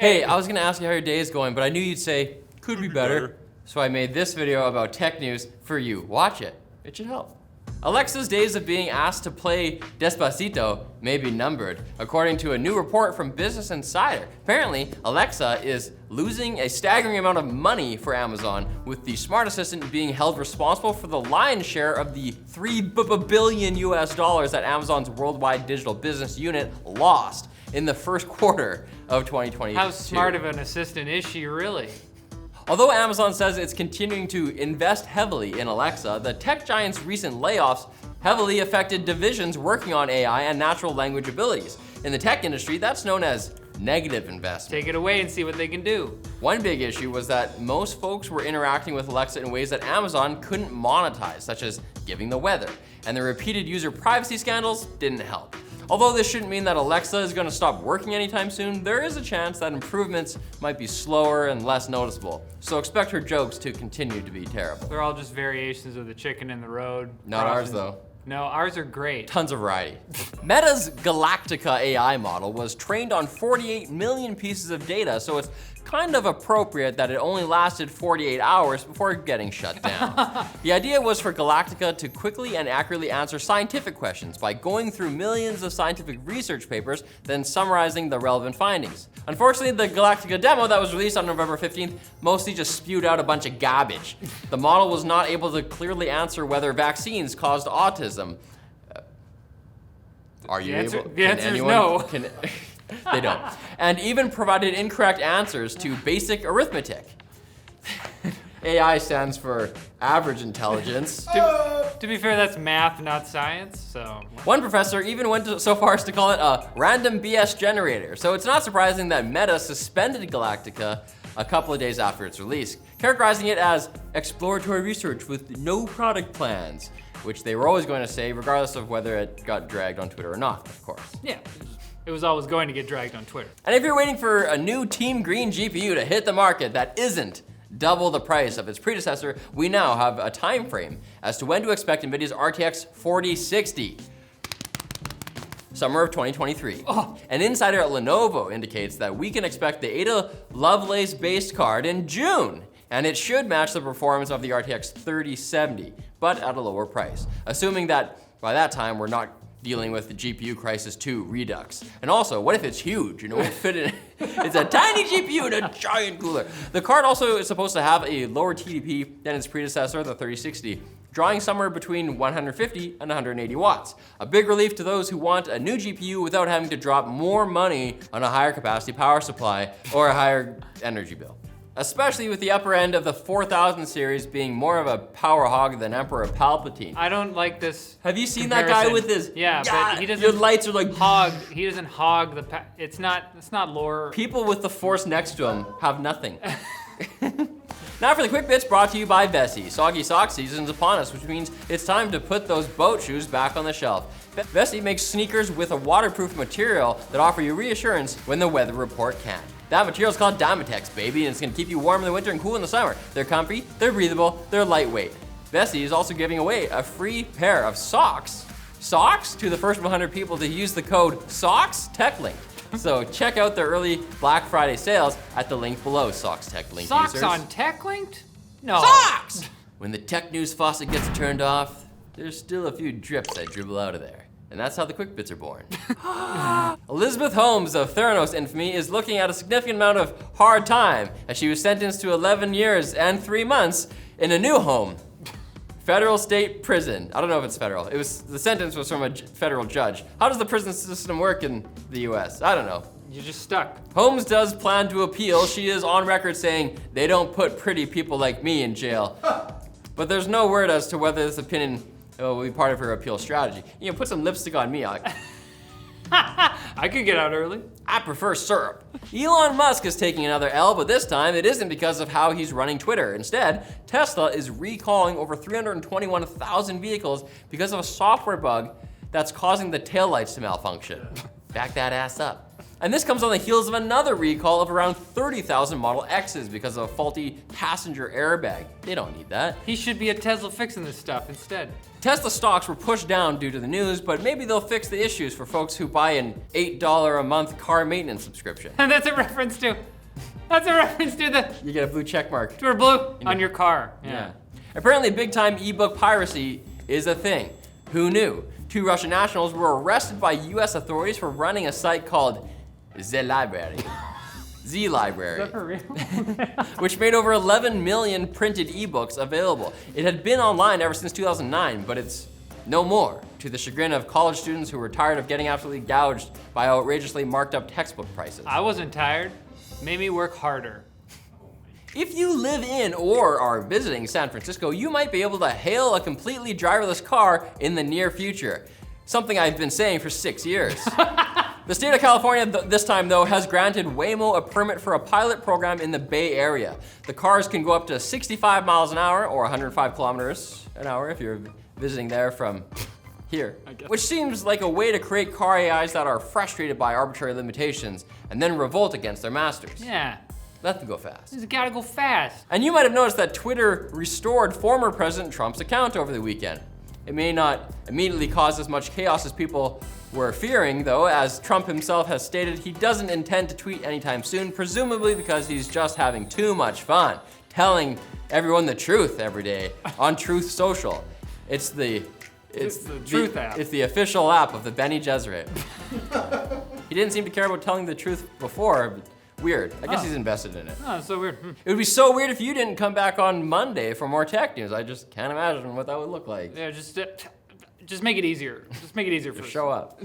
Hey, I was gonna ask you how your day is going, but I knew you'd say, could be better. So I made this video about tech news for you. Watch it, it should help. Alexa's days of being asked to play Despacito may be numbered, according to a new report from Business Insider. Apparently, Alexa is losing a staggering amount of money for Amazon, with the smart assistant being held responsible for the lion's share of the $3 billion that Amazon's worldwide digital business unit lost in the first quarter of 2022. How smart of an assistant is she really? Although Amazon says it's continuing to invest heavily in Alexa, the tech giant's recent layoffs heavily affected divisions working on AI and natural language abilities. In the tech industry, that's known as negative investment. Take it away and see what they can do. One big issue was that most folks were interacting with Alexa in ways that Amazon couldn't monetize, such as giving the weather, and the repeated user privacy scandals didn't help. Although this shouldn't mean that Alexa is gonna stop working anytime soon, there is a chance that improvements might be slower and less noticeable. So expect her jokes to continue to be terrible. They're all just variations of the chicken in the road. Not ours though. No, ours are great. Tons of variety. Meta's Galactica AI model was trained on 48 million pieces of data, so it's kind of appropriate that it only lasted 48 hours before getting shut down. The idea was for Galactica to quickly and accurately answer scientific questions by going through millions of scientific research papers, then summarizing the relevant findings. Unfortunately, the Galactica demo that was released on November 15th mostly just spewed out a bunch of garbage. The model was not able to clearly answer whether vaccines caused autism. Are you able? The answer is no. They don't. And even provided incorrect answers to basic arithmetic. AI stands for average intelligence. To be fair, that's math, not science, so. One professor even went so far as to call it a random BS generator. So it's not surprising that Meta suspended Galactica a couple of days after its release, characterizing it as exploratory research with no product plans, which they were always going to say regardless of whether it got dragged on Twitter or not, of course. Yeah. It was always going to get dragged on Twitter. And if you're waiting for a new Team Green GPU to hit the market that isn't double the price of its predecessor, we now have a time frame as to when to expect NVIDIA's RTX 4060. Summer of 2023. Oh. An insider at Lenovo indicates that we can expect the Ada Lovelace-based card in June, and it should match the performance of the RTX 3070, but at a lower price, assuming that by that time we're not dealing with the GPU crisis 2 Redux. And also, what if it's huge? You know, it fit in. It's a tiny GPU in a giant cooler. The card also is supposed to have a lower TDP than its predecessor, the 3060, drawing somewhere between 150 and 180 watts. A big relief to those who want a new GPU without having to drop more money on a higher capacity power supply or a higher energy bill. Especially with the upper end of the 4000 series being more of a power hog than Emperor Palpatine. I don't like this. Have you seen comparison. that guy with his? Yeah, but he doesn't. Your lights are like hog. He doesn't hog the. It's not lore. People with the Force next to him have nothing. Now for the quick bits brought to you by Vessi. Soggy sock season's upon us, which means it's time to put those boat shoes back on the shelf. Vessi makes sneakers with a waterproof material that offer you reassurance when the weather report can't. That material is called Dymatex, baby, and it's gonna keep you warm in the winter and cool in the summer. They're comfy, they're breathable, they're lightweight. Vessi is also giving away a free pair of socks. Socks to the first 100 people to use the code SOCKSTechLink. So check out their early Black Friday sales at the link below, Socks Tech Link Socks users. on TechLinked? No. Socks! When the tech news faucet gets turned off, there's still a few drips that dribble out of there. And that's how the quick bits are born. Elizabeth Holmes of Theranos infamy is looking at a significant amount of hard time as she was sentenced to 11 years and 3 months in a new home. Federal state prison. I don't know if it's federal. The sentence was from a federal judge. How does the prison system work in the US? I don't know. You're just stuck. Holmes does plan to appeal. She is on record saying, they don't put pretty people like me in jail. But there's no word as to whether this opinion will be part of her appeal strategy. You know, put some lipstick on me, Alec. I could get out early. I prefer syrup. Elon Musk is taking another L, but this time it isn't because of how he's running Twitter. Instead, Tesla is recalling over 321,000 vehicles because of a software bug that's causing the taillights to malfunction. Back that ass up. And this comes on the heels of another recall of around 30,000 Model X's because of a faulty passenger airbag. They don't need that. He should be at Tesla fixing this stuff instead. Tesla stocks were pushed down due to the news, but maybe they'll fix the issues for folks who buy an $8 a month car maintenance subscription. And that's a reference to the You get a blue check mark. to blue on your car. Yeah. Apparently big time ebook piracy is a thing. Who knew? 2 Russian nationals were arrested by US authorities for running a site called The Library. Z Library. Is that for real? Which made over 11 million printed ebooks available. It had been online ever since 2009, but it's no more, to the chagrin of college students who were tired of getting absolutely gouged by outrageously marked up textbook prices. I wasn't tired. Made me work harder. If you live in or are visiting San Francisco, you might be able to hail a completely driverless car in the near future. Something I've been saying for 6 years. The state of California this time though has granted Waymo a permit for a pilot program in the Bay Area. The cars can go up to 65 miles an hour or 105 kilometers an hour if you're visiting there from here. Which seems like a way to create car AIs that are frustrated by arbitrary limitations and then revolt against their masters. Yeah. Let them go fast. You gotta go fast. And you might have noticed that Twitter restored former President Trump's account over the weekend. It may not immediately cause as much chaos as people were fearing, though, as Trump himself has stated he doesn't intend to tweet anytime soon, presumably because he's just having too much fun, telling everyone the truth every day on Truth Social. It's the Truth app. It's the official app of the Bene Gesserit. He didn't seem to care about telling the truth before, but weird. I guess he's invested in it. Oh, it's so weird. It would be so weird if you didn't come back on Monday for more tech news. I just can't imagine what that would look like. Yeah, just make it easier. Just make it easier for us. Show up.